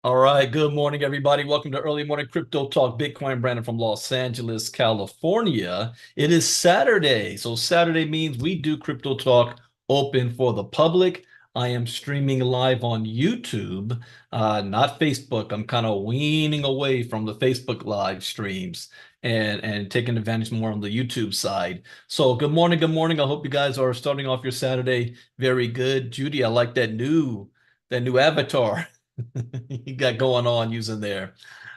All right, good morning, everybody. Welcome to Early Morning Crypto Talk. Bitcoin Brandon from Los Angeles, California. It is Saturday, so Saturday means we do Crypto Talk open for the public. I am streaming live on YouTube, not Facebook. I'm kind of weaning away from the Facebook live streams and taking advantage more on the YouTube side. So good morning, good morning. I hope you guys are starting off your Saturday very good. Judy, I like that new avatar. You got going on using there.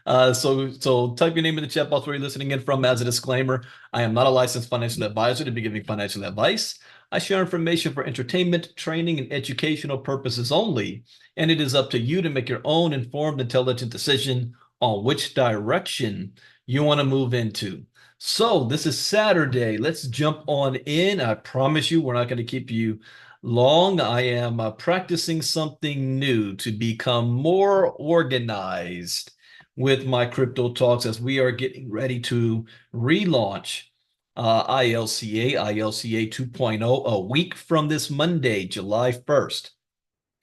So type your name in the chat box where you're listening in from. As a disclaimer, I am not a licensed financial advisor to be giving financial advice. I share information for entertainment, training, and educational purposes only, and it is up to you to make your own informed, intelligent decision on which direction you want to move into. So this is Saturday. Let's jump on in. I promise you, we're not going to keep you long. I am practicing something new to become more organized with my crypto talks as we are getting ready to relaunch ILCA 2.0 a week from this Monday, July 1st,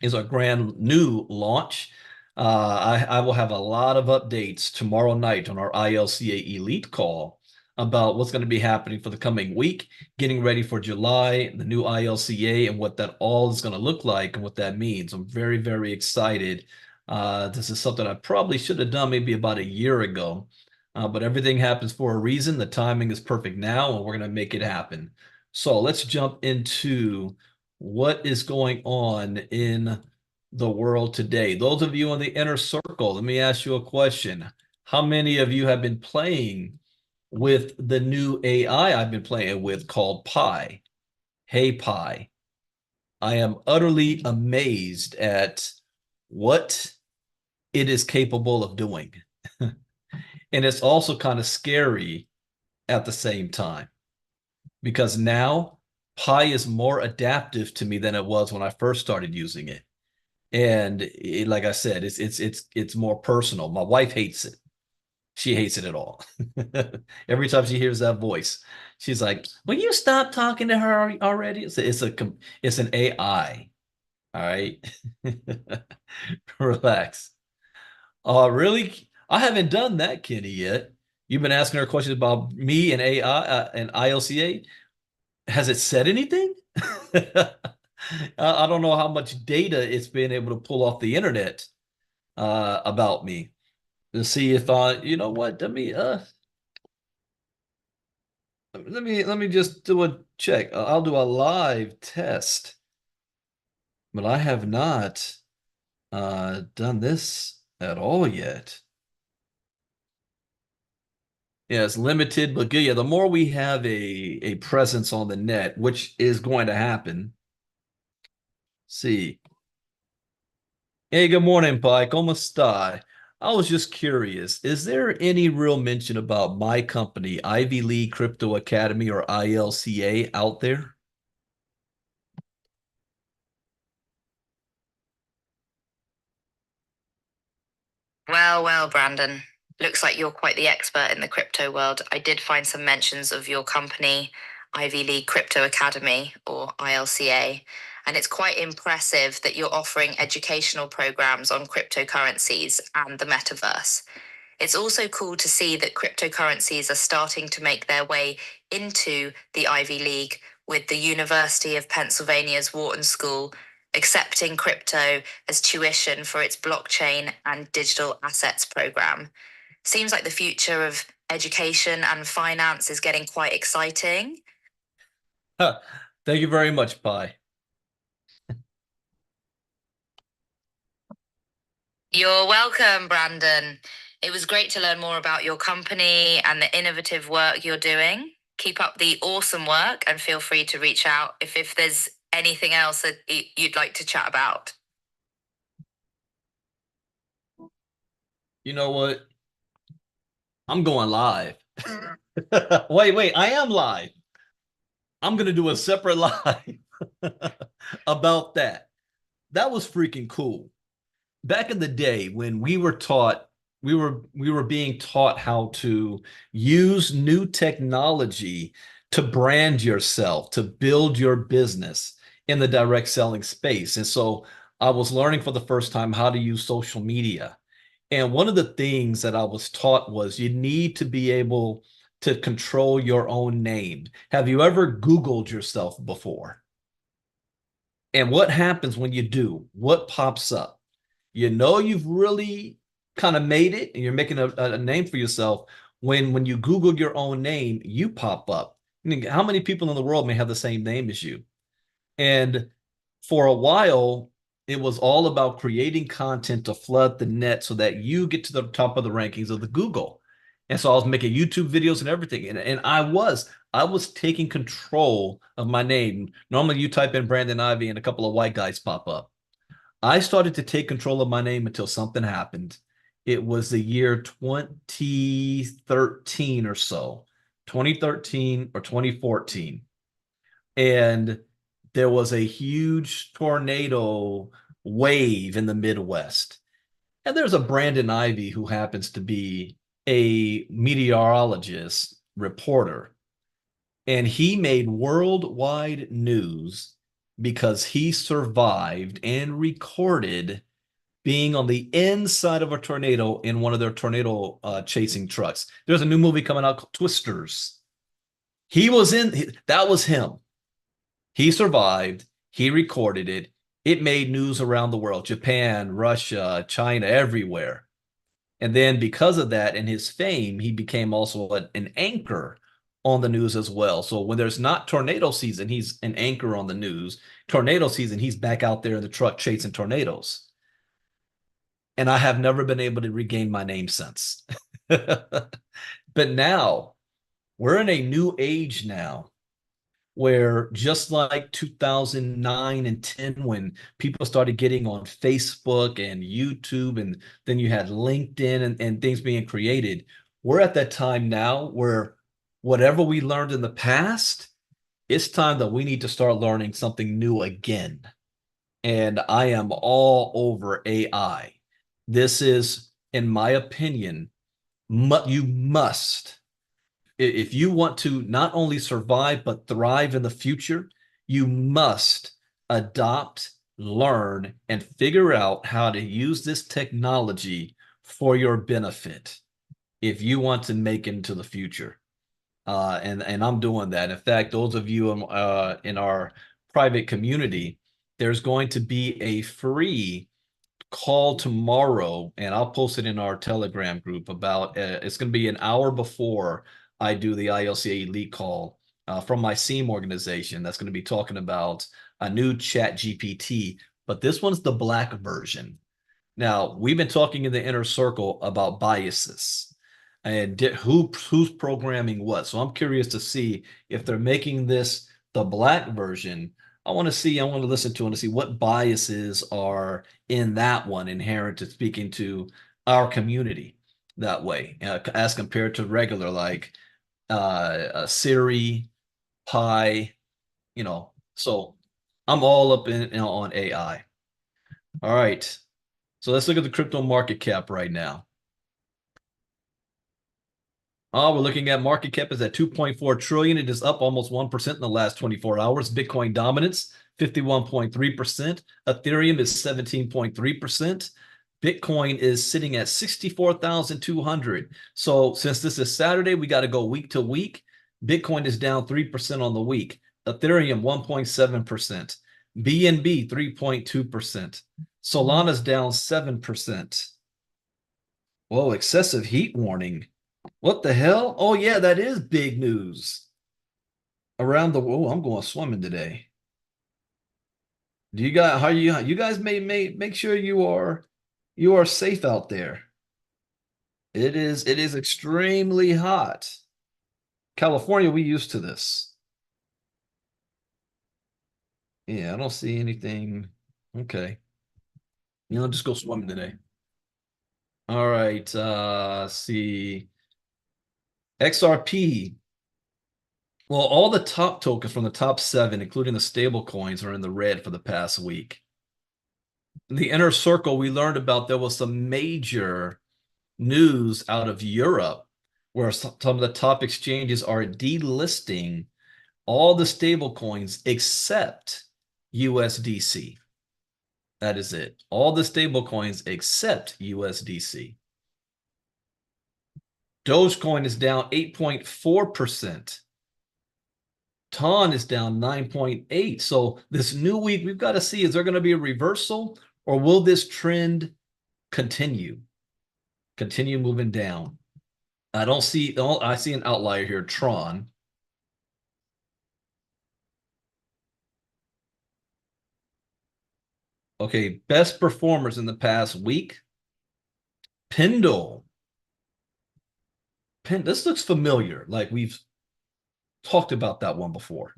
is our grand new launch. I will have a lot of updates tomorrow night on our ILCA Elite call about what's going to be happening for the coming week, getting ready for July, the new ILCA, and what that all is going to look like and what that means. I'm very, very excited. This is something I probably should have done maybe about a year ago, but everything happens for a reason. The timing is perfect now, and we're going to make it happen. So let's jump into what is going on in the world today. Those of you in the inner circle, let me ask you a question. How many of you have been playing with the new AI I've been playing with called Pi? Hey, Pi. I am utterly amazed at what it is capable of doing. And it's also kind of scary at the same time because now Pi is more adaptive to me than it was when I first started using it. And like I said, it's more personal. My wife hates it. She hates it at all. Every time she hears that voice, she's like, "Will you stop talking to her already?" It's an AI. All right, relax. Really? I haven't done that, Kenny, yet. You've been asking her questions about me and AI and ILCA. Has it said anything? I don't know how much data it's been able to pull off the internet about me to see if you know what, let me just do a check. I'll do a live test, but I have not done this at all yet. Yeah, it's limited, but good. Yeah, the more we have a presence on the net, which is going to happen. See. Hey, good morning, Pi. ¿Cómo está? I was just curious, is there any real mention about my company, Ivy League Crypto Academy or ILCA out there? Well, Brandon. Looks like you're quite the expert in the crypto world. I did find some mentions of your company, Ivy League Crypto Academy, or ILCA, and it's quite impressive that you're offering educational programs on cryptocurrencies and the metaverse. It's also cool to see that cryptocurrencies are starting to make their way into the Ivy League, with the University of Pennsylvania's Wharton School accepting crypto as tuition for its blockchain and digital assets program. Seems like the future of education and finance is getting quite exciting. Huh. Thank you very much, Pi. You're welcome, Brandon. It was great to learn more about your company and the innovative work you're doing. Keep up the awesome work and feel free to reach out if there's anything else that you'd like to chat about. You know what? I'm going live. Wait, I am live. I'm going to do a separate live about that. That was freaking cool. Back in the day when we were being taught how to use new technology to brand yourself, to build your business in the direct selling space. And so I was learning for the first time how to use social media. And one of the things that I was taught was you need to be able to control your own name. Have you ever Googled yourself before? And what happens when you do? What pops up? You know you've really kind of made it and you're making a name for yourself when you Google your own name, you pop up. I mean, how many people in the world may have the same name as you? And for a while, it was all about creating content to flood the net so that you get to the top of the rankings of the Google. And so I was making YouTube videos and everything. And I was taking control of my name. Normally you type in Brandon Ivey and a couple of white guys pop up. I started to take control of my name until something happened. It was the year 2013 or so, 2013 or 2014. And there was a huge tornado wave in the Midwest. And there's a Brandon Ivey who happens to be a meteorologist reporter. And he made worldwide news because he survived and recorded being on the inside of a tornado in one of their tornado chasing trucks. There's a new movie coming out called Twisters. That was him. He survived. He recorded it. It made news around the world, Japan, Russia, China, everywhere. And then because of that and his fame, he became also an anchor on the news as well. So when there's not tornado season, he's an anchor on the news. Tornado season, he's back out there in the truck chasing tornadoes. And I have never been able to regain my name since. But now we're in a new age now where just like 2009 and 10 when people started getting on Facebook and YouTube and then you had LinkedIn and things being created, we're at that time now where whatever we learned in the past, it's time that we need to start learning something new again. And I am all over AI. This is, in my opinion, you must, if you want to not only survive but thrive in the future, you must adopt, learn, and figure out how to use this technology for your benefit if you want to make it into the future. And I'm doing that. In fact, those of you in our private community, there's going to be a free call tomorrow, and I'll post it in our Telegram group about it's going to be an hour before I do the ILCA Elite call from my SEAM organization that's going to be talking about a new chat GPT, but this one's the black version. Now, we've been talking in the inner circle about biases and who's programming what. So I'm curious to see if they're making this the black version. I want to listen to and to see what biases are in that one inherent to speaking to our community that way, as compared to regular like Siri, Pi, So I'm all up on AI. All right. So let's look at the crypto market cap right now. Oh, we're looking at market cap is at 2.4 trillion. It is up almost 1% in the last 24 hours. Bitcoin dominance, 51.3%. Ethereum is 17.3%. Bitcoin is sitting at 64,200. So since this is Saturday, we got to go week to week. Bitcoin is down 3% on the week. Ethereum 1.7%. BNB 3.2%. Solana's down 7%. Whoa, excessive heat warning. What the hell? Oh yeah, that is big news. Around the world, I'm going swimming today. Do you guys how you guys may make sure you are safe out there. It is extremely hot. California, we used to this. Yeah, I don't see anything. Okay. Just go swimming today. All right. See. XRP. Well, all the top tokens from the top seven, including the stable coins, are in the red for the past week. In the inner circle, we learned about there was some major news out of Europe where some of the top exchanges are delisting all the stable coins except USDC. That is it. All the stable coins except USDC. Dogecoin is down 8.4%. TON is down 9.8. So this new week, we've got to see, is there going to be a reversal or will this trend continue? Continue moving down. I see an outlier here, Tron. Okay, best performers in the past week. Pendle. This looks familiar. Like we've talked about that one before.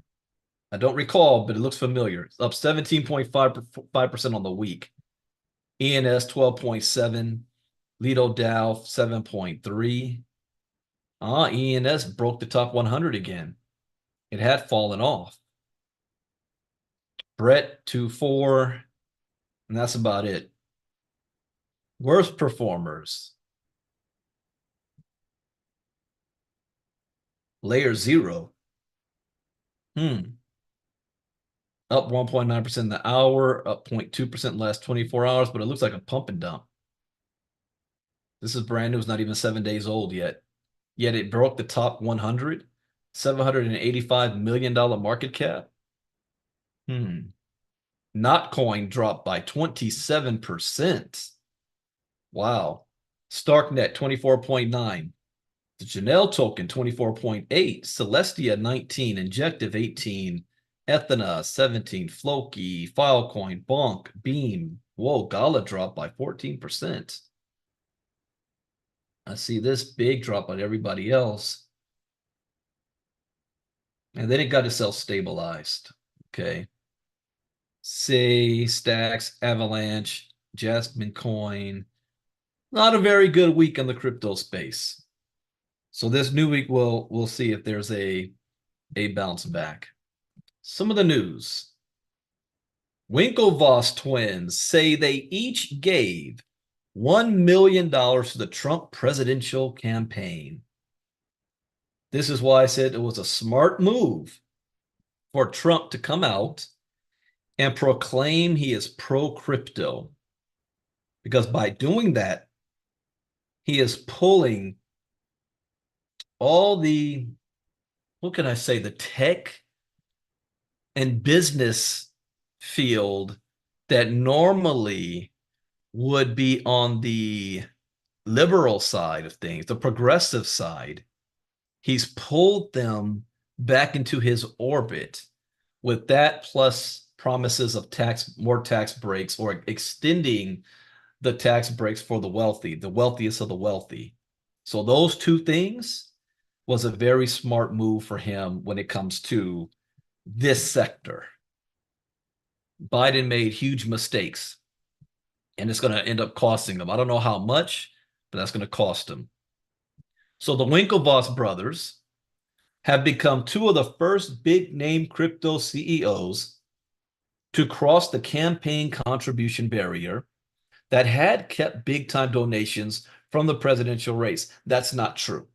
I don't recall, but it looks familiar. It's up 17.5% on the week. ENS 12.7, Lido Dow 7.3. ENS broke the top 100 again. It had fallen off. Brett 2.4, and that's about it. Worst performers. Layer 0. Up 1.9% in the hour, up 0.2% in the last 24 hours, but it looks like a pump and dump. This is brand new. It's not even 7 days old yet. Yet it broke the top 100, $785 million market cap. Notcoin dropped by 27%. Wow. Starknet 24.9. The Janelle token 24.8. Celestia 19. Injective 18. Ethena 17. Floki, Filecoin, Bonk, Beam. Whoa, Gala dropped by 14%. I see this big drop on everybody else. And then it got itself stabilized. Okay. Say, Stacks, Avalanche, Jasmine Coin. Not a very good week in the crypto space. So this new week, we'll see if there's a bounce back. Some of the news. Winklevoss twins say they each gave $1 million to the Trump presidential campaign. This is why I said it was a smart move for Trump to come out and proclaim he is pro-crypto. Because by doing that, he is pulling all the, what can I say, the tech and business field that normally would be on the liberal side of things, the progressive side. He's pulled them back into his orbit with that plus promises of more tax breaks or extending the tax breaks for the wealthy, the wealthiest of the wealthy. So those two things was a very smart move for him when it comes to this sector. Biden made huge mistakes, and it's going to end up costing him. I don't know how much, but that's going to cost him. So the Winklevoss brothers have become two of the first big name crypto CEOs to cross the campaign contribution barrier that had kept big time donations from the presidential race. That's not true.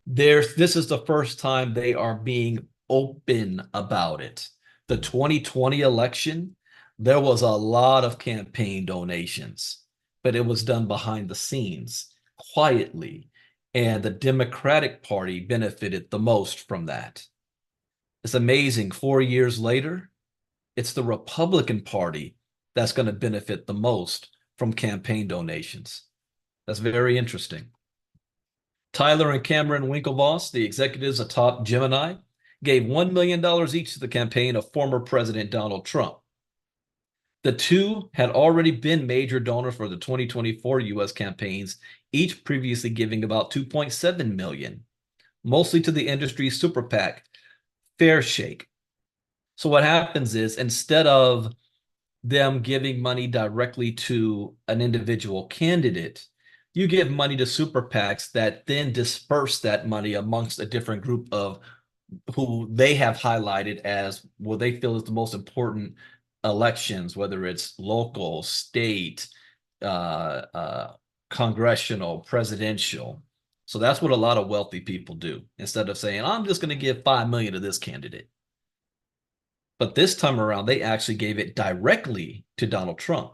This is the first time they are being open about it. The 2020 election, there was a lot of campaign donations, but it was done behind the scenes, quietly, and the Democratic Party benefited the most from that. It's amazing. 4 years later, it's the Republican Party that's going to benefit the most from campaign donations. That's very interesting. Tyler and Cameron Winklevoss, the executives atop Gemini, gave $1 million each to the campaign of former President Donald Trump. The two had already been major donors for the 2024 U.S. campaigns, each previously giving about $2.7 million, mostly to the industry super PAC, Fairshake. So what happens is, instead of them giving money directly to an individual candidate, you give money to super PACs that then disperse that money amongst a different group of who they have highlighted as what they feel is the most important elections, whether it's local, state, congressional, presidential. So that's what a lot of wealthy people do. Instead of saying, I'm just going to give $5 million to this candidate. But this time around, they actually gave it directly to Donald Trump.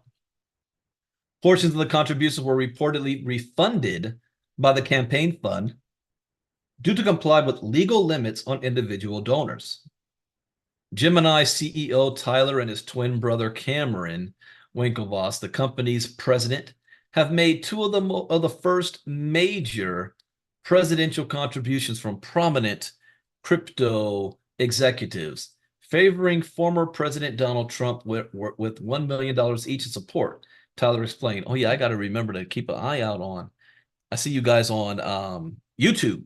Portions of the contributions were reportedly refunded by the campaign fund due to comply with legal limits on individual donors. Gemini CEO Tyler and his twin brother Cameron Winklevoss, the company's president, have made two of the first major presidential contributions from prominent crypto executives, favoring former President Donald Trump with $1 million each in support. Tyler explained, "Oh yeah, I got to remember to keep an eye out on. I see you guys on YouTube."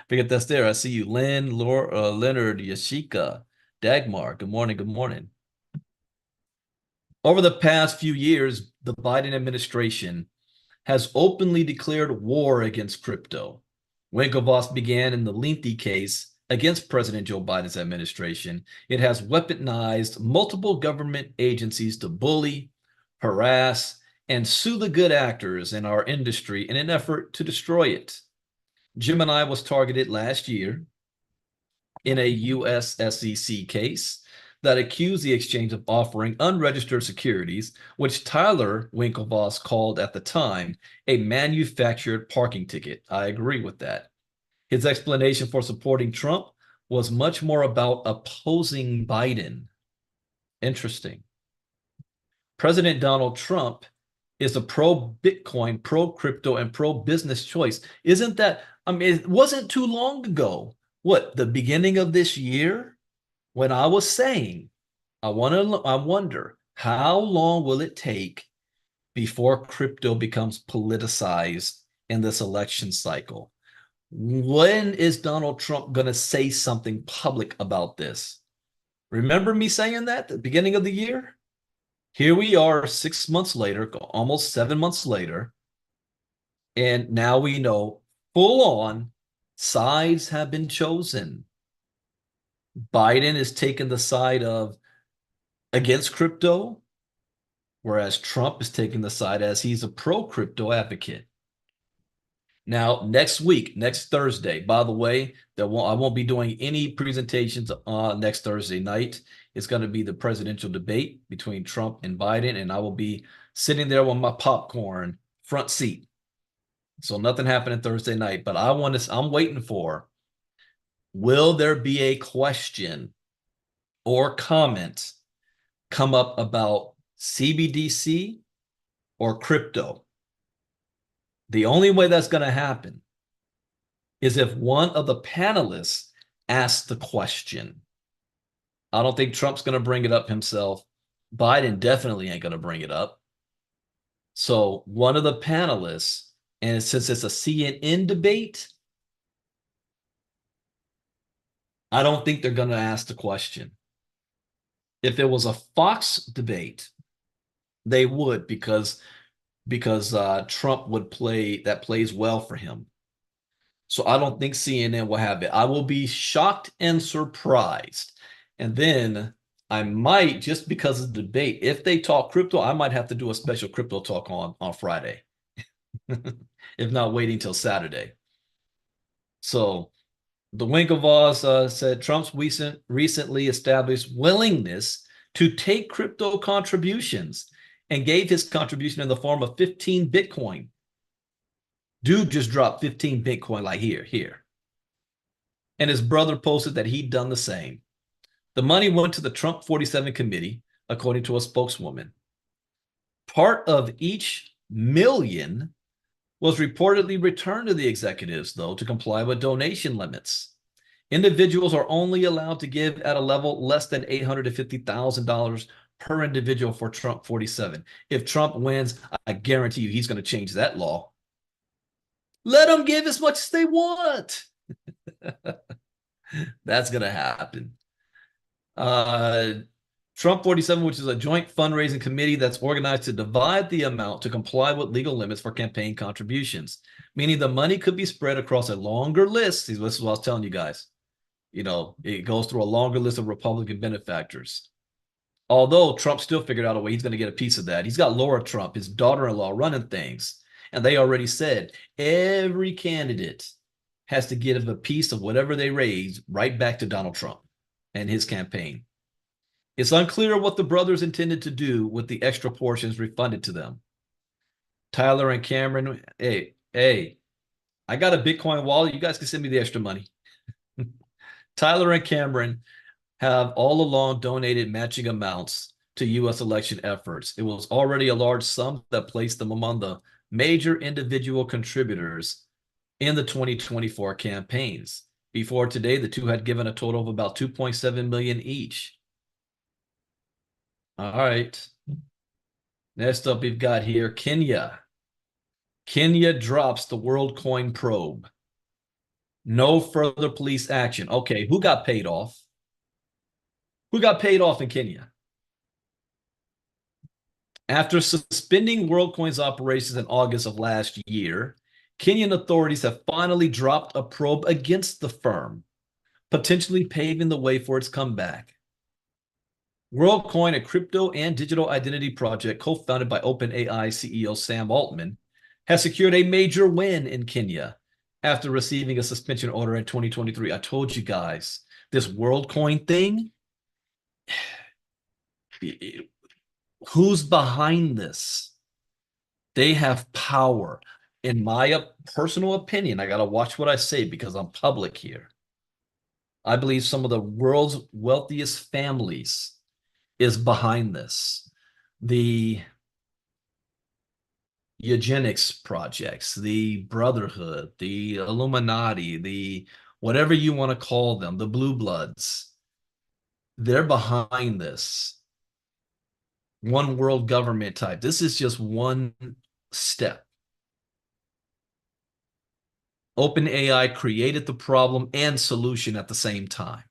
Forget that's there. I see you, Leonard, Yashika, Dagmar. Good morning. Good morning. Over the past few years, the Biden administration has openly declared war against crypto. Winklevoss began in the lengthy case against President Joe Biden's administration. It has weaponized multiple government agencies to bully, harass, and sue the good actors in our industry in an effort to destroy it. Gemini was targeted last year in a U.S. SEC case that accused the exchange of offering unregistered securities, which Tyler Winklevoss called at the time a manufactured parking ticket. I agree with that. His explanation for supporting Trump was much more about opposing Biden. Interesting. President Donald Trump is a pro-Bitcoin, pro-crypto, and pro-business choice. Isn't that, I mean, it wasn't too long ago, what, the beginning of this year, when I was saying, I wonder, how long will it take before crypto becomes politicized in this election cycle? When is Donald Trump going to say something public about this? Remember me saying that at the beginning of the year? Here we are 6 months later, almost 7 months later, and now we know full on sides have been chosen. Biden is taking the side of against crypto, whereas Trump is taking the side as he's a pro-crypto advocate. Now, next week, next Thursday, by the way, I won't be doing any presentations next Thursday night. It's going to be the presidential debate between Trump and Biden, and I will be sitting there with my popcorn front seat. So nothing happening Thursday night, but I'm waiting for, will there be a question or comment come up about CBDC or crypto? The only way that's going to happen is if one of the panelists asks the question. I don't think Trump's going to bring it up himself. Biden definitely ain't going to bring it up. So one of the panelists, and since it's a CNN debate, I don't think they're going to ask the question. If it was a Fox debate, they would because Trump would plays well for him. So I don't think CNN will have it. I will be shocked and surprised. And then I might, just because of the debate, if they talk crypto, I might have to do a special crypto talk on Friday, if not waiting till Saturday. So the Winklevoss said Trump's recently established willingness to take crypto contributions and gave his contribution in the form of 15 Bitcoin. Dude just dropped 15 Bitcoin, like here. And his brother posted that he'd done the same. The money went to the Trump 47 committee, according to a spokeswoman. Part of each million was reportedly returned to the executives, though, to comply with donation limits. Individuals are only allowed to give at a level less than $850,000 per individual for Trump 47. If Trump wins, I guarantee you he's going to change that law. Let them give as much as they want. That's going to happen. Trump 47, which is a joint fundraising committee that's organized to divide the amount to comply with legal limits for campaign contributions, meaning the money could be spread across a longer list. This is what I was telling you guys. You know, it goes through a longer list of Republican benefactors. Although Trump still figured out a way he's going to get a piece of that. He's got Laura Trump, his daughter-in-law, running things. And they already said every candidate has to give a piece of whatever they raise right back to Donald Trump. and his campaign. It's unclear what the brothers intended to do with the extra portions refunded to them. Tyler and Cameron, hey, I got a Bitcoin wallet. You guys can send me the extra money. Tyler and Cameron have all along donated matching amounts to U.S. election efforts. It was already a large sum that placed them among the major individual contributors in the 2024 campaigns. Before today, the two had given a total of about 2.7 million each. All right. Next up, we've got here Kenya. Kenya drops the WorldCoin probe. No further police action. Okay, who got paid off? Who got paid off in Kenya? After suspending WorldCoin's operations in August of last year, Kenyan authorities have finally dropped a probe against the firm, potentially paving the way for its comeback. WorldCoin, a crypto and digital identity project co-founded by OpenAI CEO Sam Altman, has secured a major win in Kenya after receiving a suspension order in 2023. I told you guys, this WorldCoin thing, who's behind this? They have power. In my personal opinion, I got to watch what I say because I'm public here. I believe some of the world's wealthiest families is behind this. The eugenics projects, the Brotherhood, the Illuminati, the whatever you want to call them, the Blue Bloods, they're behind this. One world government type. This is just one step. OpenAI created the problem and solution at the same time.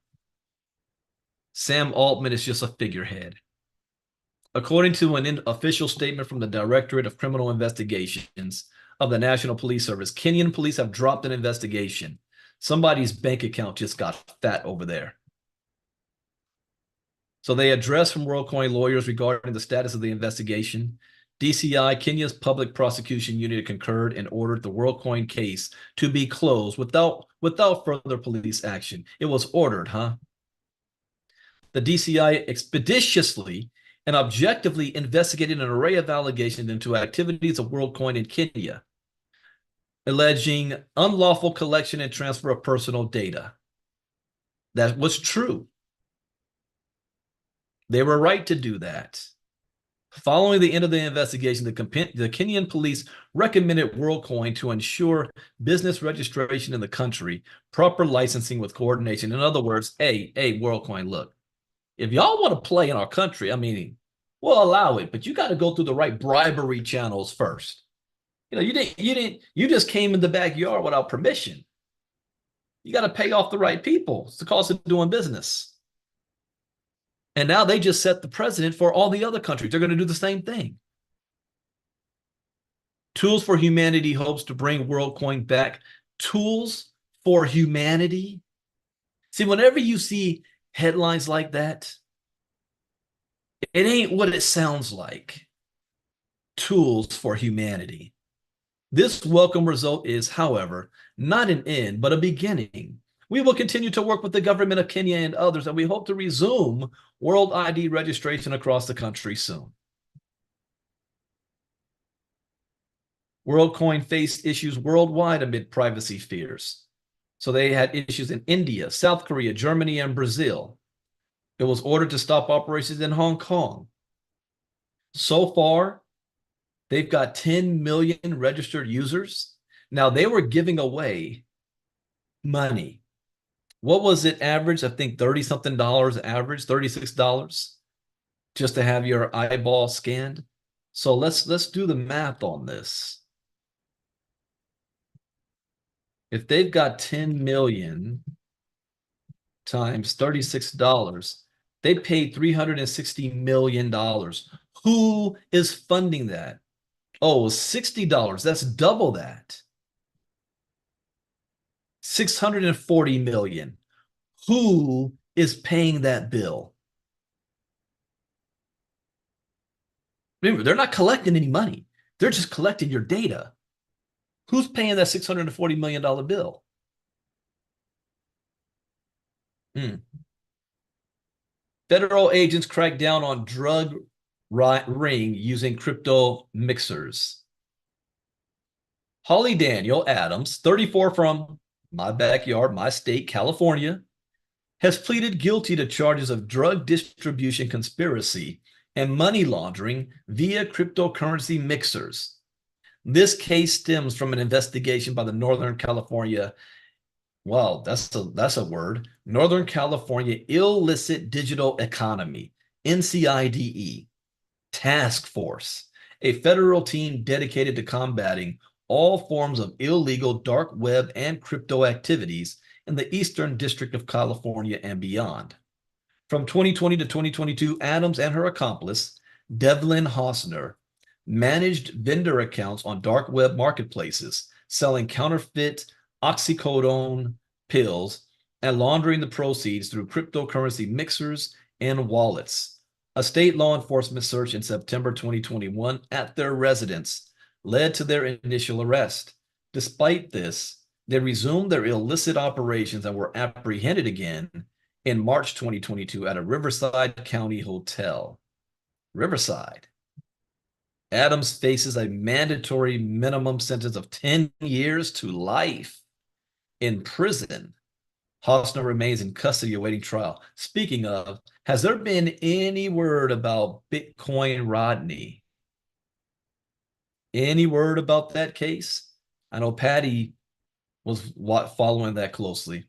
Sam Altman is just a figurehead. According to an official statement from the Directorate of Criminal Investigations of the National Police Service, Kenyan police have dropped an investigation. Somebody's bank account just got fat over there. So they addressed from WorldCoin lawyers regarding the status of the investigation. DCI, Kenya's public prosecution unit, concurred and ordered the WorldCoin case to be closed without further police action. It was ordered, huh? The DCI expeditiously and objectively investigated an array of allegations into activities of WorldCoin in Kenya, alleging unlawful collection and transfer of personal data. That was true. They were right to do that. Following the end of the investigation, the Kenyan police recommended WorldCoin to ensure business registration in the country, proper licensing with coordination. In other words, hey, WorldCoin, look, if y'all want to play in our country, I mean, we'll allow it, but you got to go through the right bribery channels first. You know, you just came in the backyard without permission. You got to pay off the right people. It's the cost of doing business. And now they just set the precedent for all the other countries. They're going to do the same thing. Tools for Humanity hopes to bring WorldCoin back. Tools for Humanity. See, whenever you see headlines like that, it ain't what it sounds like. Tools for Humanity. This welcome result is, however, not an end, but a beginning. We will continue to work with the government of Kenya and others, and we hope to resume World ID registration across the country soon. WorldCoin faced issues worldwide amid privacy fears. So they had issues in India, South Korea, Germany, and Brazil. It was ordered to stop operations in Hong Kong. So far, they've got 10 million registered users. Now, they were giving away money. What was it average? I think $30-something average, $36 just to have your eyeball scanned. So let's do the math on this. If they've got 10 million times $36, they paid $360 million. Who is funding that? Oh, $60. That's double that. 640 million. Who is paying that bill? Remember, they're not collecting any money. They're just collecting your data. Who's paying that $640 million bill? Federal agents crack down on drug ring using crypto mixers. Holly Daniel Adams, 34, from my backyard, my state, California, has pleaded guilty to charges of drug distribution conspiracy and money laundering via cryptocurrency mixers. This case stems from an investigation by the Northern California, well, that's a word, Northern California Illicit Digital Economy, NCIDE, Task Force, a federal team dedicated to combating all forms of illegal dark web and crypto activities in the Eastern District of California and beyond. From 2020 to 2022, Adams and her accomplice, Devlin Hosner, managed vendor accounts on dark web marketplaces, selling counterfeit oxycodone pills and laundering the proceeds through cryptocurrency mixers and wallets. A state law enforcement search in September 2021 at their residence led to their initial arrest. Despite this, they resumed their illicit operations and were apprehended again in March 2022 at a Riverside County hotel. Riverside. Adams faces a mandatory minimum sentence of 10 years to life in prison. Hosner remains in custody awaiting trial. Speaking of, has there been any word about Bitcoin Rodney? Any word about that case? I know Patty was following that closely.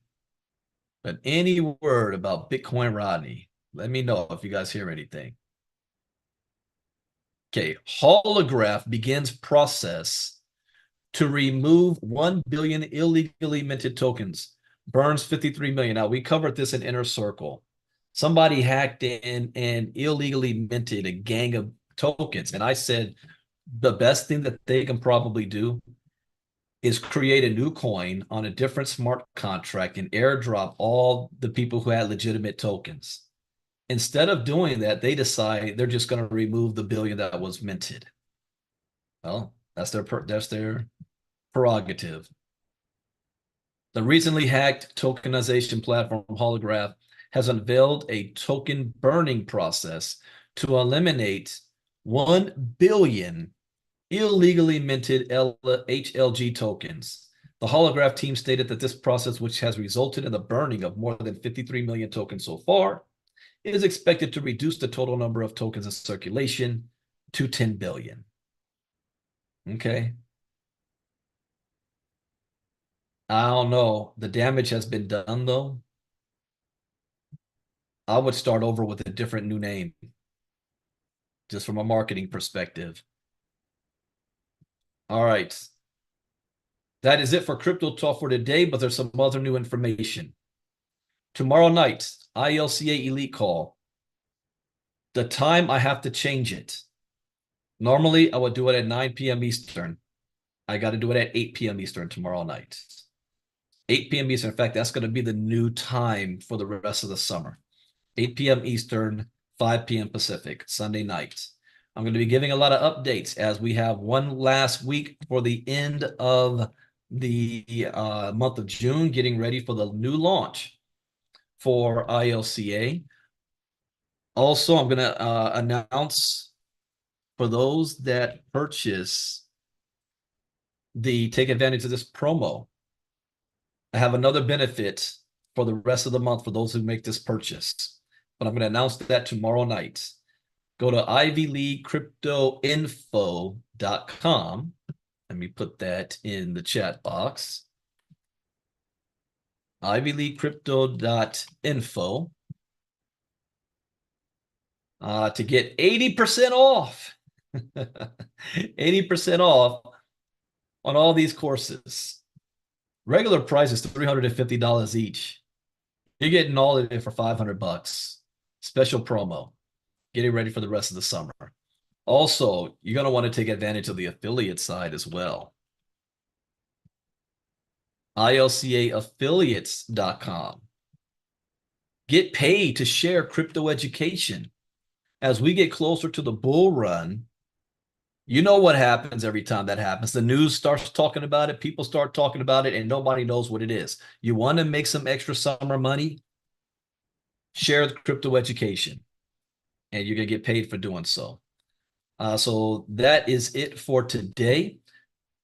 But any word about Bitcoin Rodney, let me know if you guys hear anything. Okay, Holograph begins process to remove 1 billion illegally minted tokens, burns 53 million. Now, we covered this in Inner Circle. Somebody hacked in and illegally minted a gang of tokens. And I said the best thing that they can probably do is create a new coin on a different smart contract and airdrop all the people who had legitimate tokens. Instead of doing that, they decide they're just going to remove the billion that was minted. Well, that's their prerogative. The recently hacked tokenization platform Holograph has unveiled a token burning process to eliminate 1 billion illegally minted HLG tokens. The Holograph team stated that this process, which has resulted in the burning of more than 53 million tokens so far, is expected to reduce the total number of tokens in circulation to 10 billion. Okay. I don't know. The damage has been done, though. I would start over with a different new name, just from a marketing perspective. All right. That is it for Crypto Talk for today, but there's some other new information. Tomorrow night, ILCA Elite Call. The time, I have to change it. Normally, I would do it at 9 p.m. Eastern. I got to do it at 8 p.m. Eastern tomorrow night. 8 p.m. Eastern. In fact, that's going to be the new time for the rest of the summer. 8 p.m. Eastern, 5 p.m. Pacific, Sunday night. I'm going to be giving a lot of updates as we have one last week for the end of the month of June, getting ready for the new launch for ILCA. Also, I'm going to announce for those that purchase take advantage of this promo. I have another benefit for the rest of the month for those who make this purchase, but I'm going to announce that tomorrow night. Go to ivyleaguecryptoinfo.com. Let me put that in the chat box. ivyleaguecrypto.info to get 80% off. 80% off on all these courses. Regular price is $350 each. You're getting all of it for $500. Special promo. Getting ready for the rest of the summer. Also, you're going to want to take advantage of the affiliate side as well. ILCAaffiliates.com. Get paid to share crypto education. As we get closer to the bull run, you know what happens every time that happens. The news starts talking about it, people start talking about it, and nobody knows what it is. You want to make some extra summer money? share the crypto education, and you're going to get paid for doing so. So that is it for today.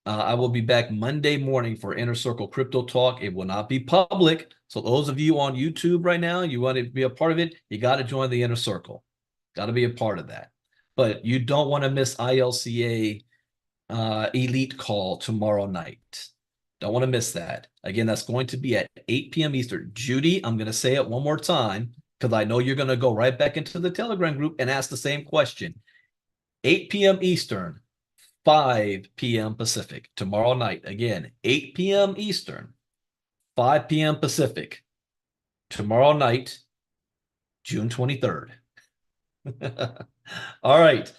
I will be back Monday morning for Inner Circle Crypto Talk. It will not be public. So those of you on YouTube right now, you want to be a part of it, you got to join the Inner Circle. Got to be a part of that. But you don't want to miss ILCA Elite Call tomorrow night. Don't want to miss that. Again, that's going to be at 8 p.m. Eastern. Judy, I'm going to say it one more time because I know you're going to go right back into the Telegram group and ask the same question. 8 p.m. Eastern, 5 p.m. Pacific tomorrow night. Again, 8 p.m. Eastern, 5 p.m. Pacific tomorrow night, June 23rd. All right.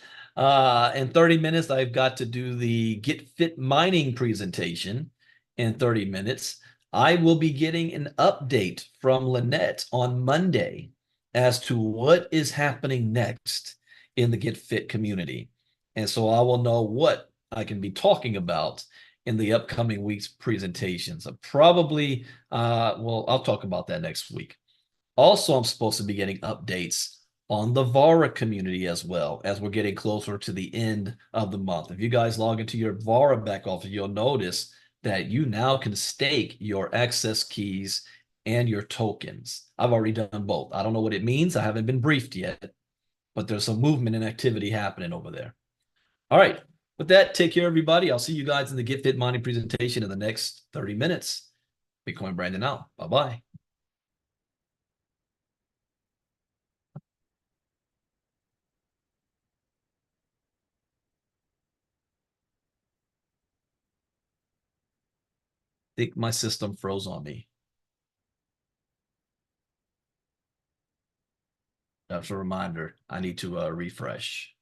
In 30 minutes, I've got to do the Get Fit mining presentation in 30 minutes. I will be getting an update from Lynette on Monday as to what is happening next in the Get Fit community. And so I will know what I can be talking about in the upcoming week's presentations. Probably, well, I'll talk about that next week. Also, I'm supposed to be getting updates on the Vara community as well as we're getting closer to the end of the month. If you guys log into your Vara back office, you'll notice that you now can stake your access keys and your tokens. I've already done both. I don't know what it means. I haven't been briefed yet, but there's some movement and activity happening over there. All right. With that, take care, everybody. I'll see you guys in the Get Fit mining presentation in the next 30 minutes. Bitcoin Brandon out. Bye-bye. Think my system froze on me. That's a reminder. I need to refresh.